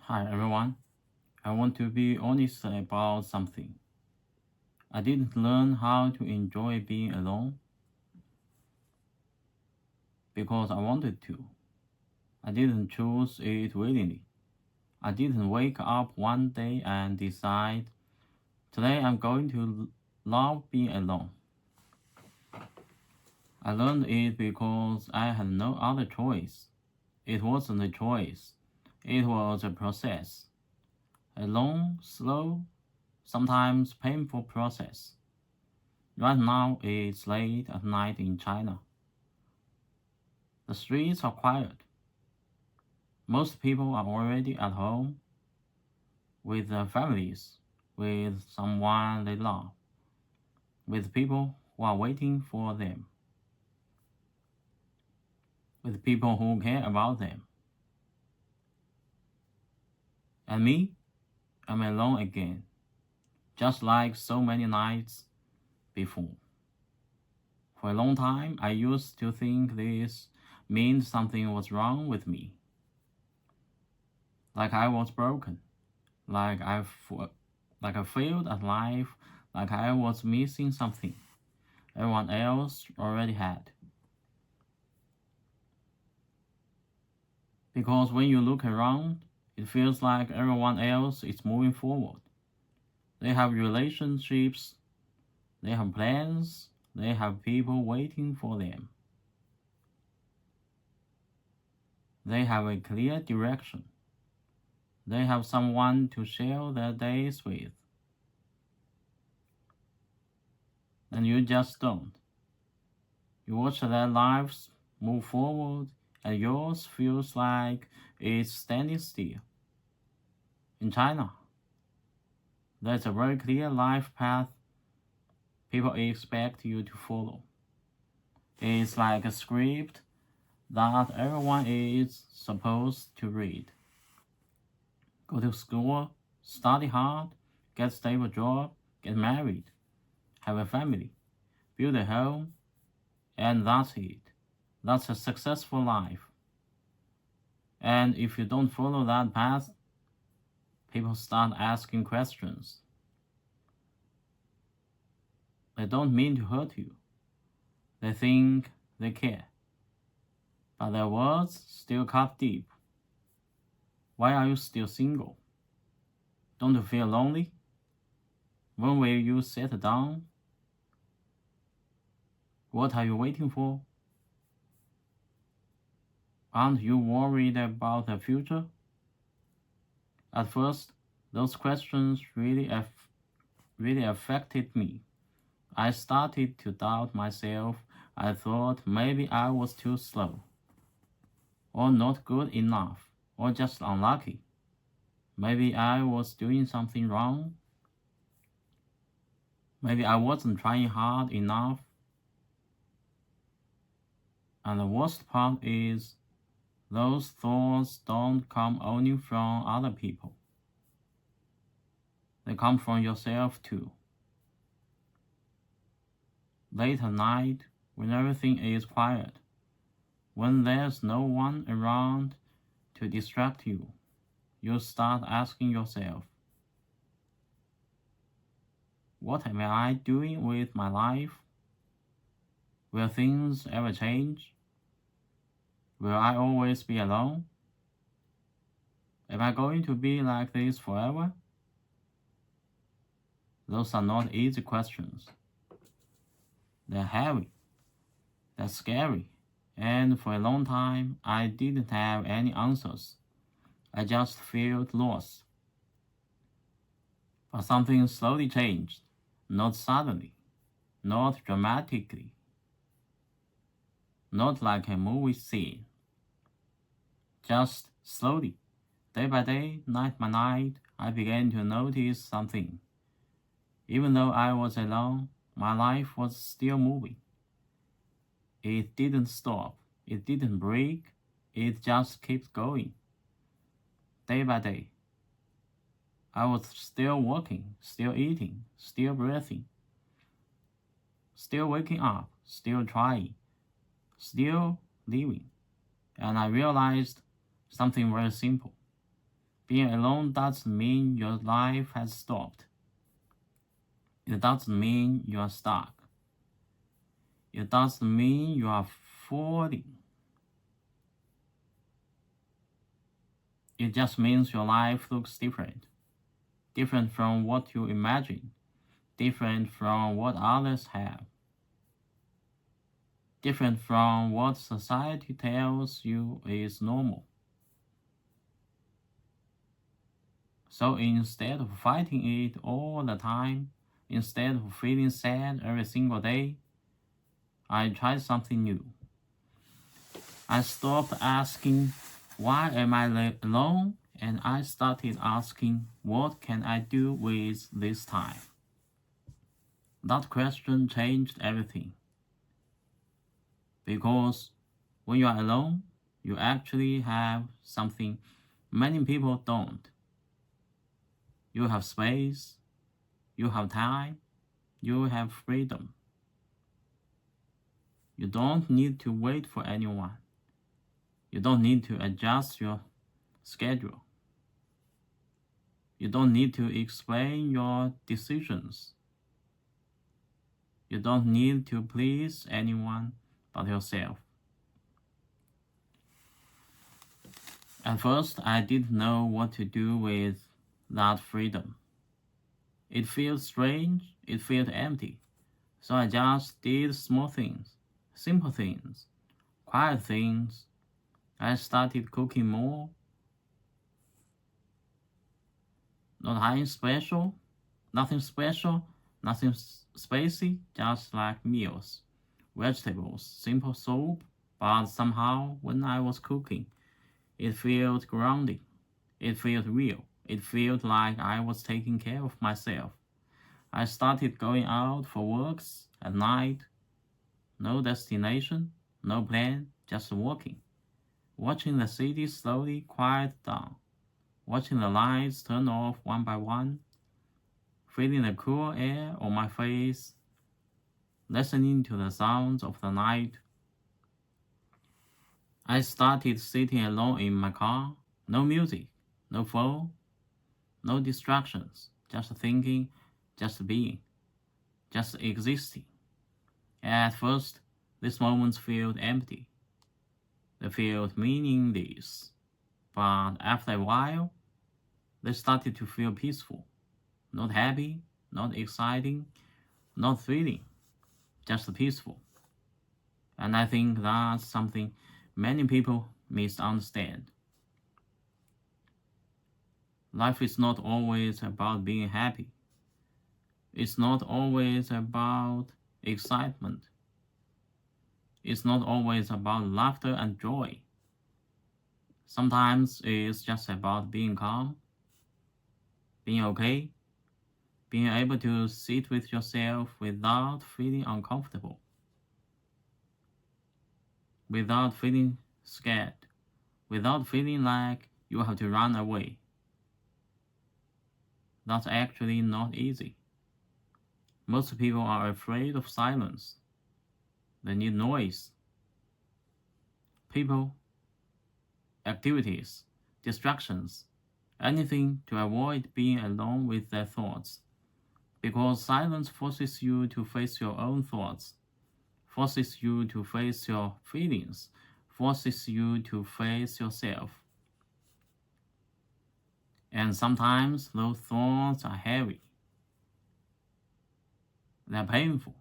Hi everyone. I want to be honest about something. I didn't learn how to enjoy being alone because I wanted to. I didn't choose it willingly. I didn't wake up one day and decide, today I'm going to love being alone. I learned it because I had no other choice. It wasn't a choice, it was a process. A long, slow, sometimes painful process. Right now it's late at night in China. The streets are quiet. Most people are already at home with their families, with someone they love, with people who are waiting for them, with people who care about them. And me, I'm alone again, just like so many nights before. For a long time, I used to think this meant something was wrong with me, like I was broken, like like I failed at life, like I was missing something everyone else already had. Because when you look around, it feels like everyone else is moving forward. They have relationships, they have plans, they have people waiting for them. They have a clear direction. They have someone to share their days with. And you just don't. You watch their lives move forward, and yours feels like it's standing still. In China, there's a very clear life path people expect you to follow. It's like a script that everyone is supposed to read. Go to school, study hard, get a stable job, get married, have a family, build a home, and that's it. That's a successful life. And if you don't follow that path, people start asking questions. They don't mean to hurt you. They think they care. But their words still cut deep. Why are you still single? Don't you feel lonely? When will you settle down? What are you waiting for? Aren't you worried about the future? At first, those questions really affected me. I started to doubt myself. I thought maybe I was too slow, or not good enough, or just unlucky. Maybe I was doing something wrong. Maybe I wasn't trying hard enough. And the worst part is, those thoughts don't come only from other people. They come from yourself too. Late at night, when everything is quiet, when there's no one around to distract you, you start asking yourself, what am I doing with my life? Will things ever change? Will I always be alone? Am I going to be like this forever? Those are not easy questions. They're heavy, they're scary, and for a long time I didn't have any answers. I just felt lost. But something slowly changed, not suddenly, not dramatically, not like a movie scene, just slowly. Day by day, night by night, I began to notice something. Even though I was alone, my life was still moving. It didn't stop, it didn't break, it just kept going. Day by day, I was still walking, still eating, still breathing, still waking up, still trying, still living. And I realized something very simple. Being alone doesn't mean your life has stopped. It doesn't mean you are stuck. It doesn't mean you are falling. It just means your life looks different. Different from what you imagine. Different from what others have. Different from what society tells you is normal. So instead of fighting it all the time, instead of feeling sad every single day, I tried something new. I stopped asking, why am I alone? And I started asking, what can I do with this time? That question changed everything. Because when you are alone, you actually have something many people don't. You have space, you have time, you have freedom. You don't need to wait for anyone. You don't need to adjust your schedule. You don't need to explain your decisions. You don't need to please anyone but yourself. At first, I didn't know what to do with that freedom. It felt strange, it felt empty. So I just did small things, simple things, quiet things. I started cooking more. Nothing special, nothing spicy, just like meals, vegetables, simple soup, but somehow when I was cooking, it felt grounding, it felt real, it felt like I was taking care of myself. I started going out for walks at night, no destination, no plan, just walking, watching the city slowly quiet down, watching the lights turn off one by one, feeling the cool air on my face, listening to the sounds of the night. I started sitting alone in my car, no music, no phone, no distractions, just thinking, just being, just existing. At first, these moments felt empty. They felt meaningless. But after a while, they started to feel peaceful. Not happy, not exciting, not thrilling, just peaceful. And I think that's something many people misunderstand. Life is not always about being happy. It's not always about excitement. It's not always about laughter and joy. Sometimes it's just about being calm, being okay, being able to sit with yourself without feeling uncomfortable, without feeling scared, without feeling like you have to run away. That's actually not easy. Most people are afraid of silence. They need noise, people, activities, distractions, anything to avoid being alone with their thoughts. Because silence forces you to face your own thoughts, forces you to face your feelings, forces you to face yourself. And sometimes those thoughts are heavy. They're painful.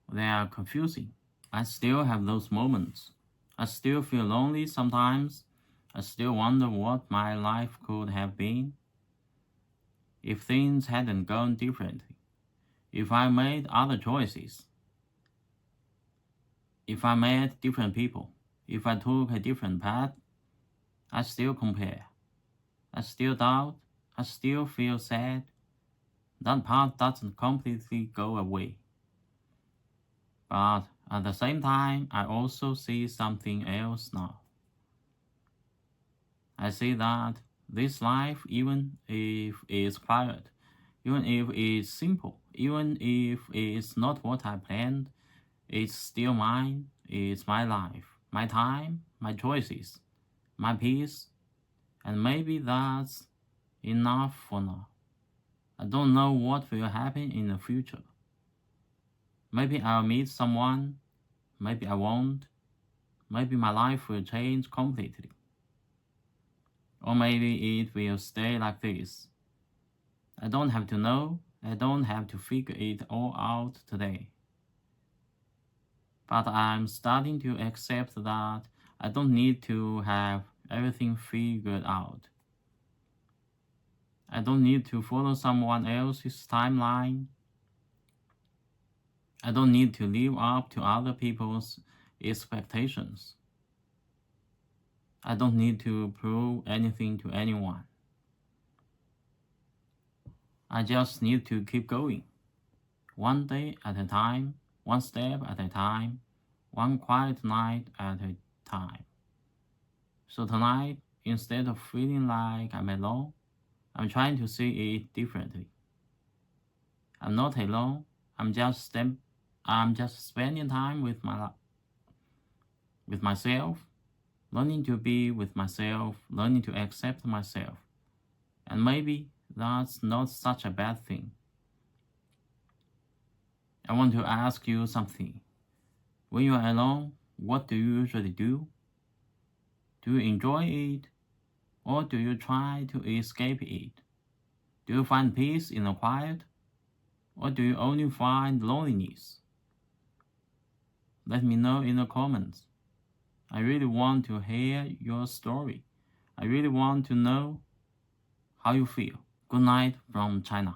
They are confusing. I still have those moments. I still feel lonely sometimes. I still wonder what my life could have been if things hadn't gone differently, if I made other choices, if I met different people, if I took a different path. I still compare. I still doubt. I still feel sad. That part doesn't completely go away. But at the same time, I also see something else now. I see that this life, even if it's quiet, even if it's simple, even if it's not what I planned, it's still mine. It's my life, my time, my choices, my peace, and maybe that's enough for now. I don't know what will happen in the future. Maybe I'll meet someone, maybe I won't, maybe my life will change completely. Or maybe it will stay like this. I don't have to know, I don't have to figure it all out today. But I'm starting to accept that I don't need to have everything figured out. I don't need to follow someone else's timeline. I don't need to live up to other people's expectations. I don't need to prove anything to anyone. I just need to keep going. One day at a time, one step at a time, one quiet night at a time. So tonight, instead of feeling like I'm alone, I'm trying to see it differently. I'm not alone. I'm just spending time with myself, learning to be with myself, learning to accept myself. And maybe that's not such a bad thing. I want to ask you something. When you are alone, what do you usually do? Do you enjoy it? Or do you try to escape it? Do you find peace in the quiet? Or do you only find loneliness? Let me know in the comments. I really want to hear your story. I really want to know how you feel. Good night from China.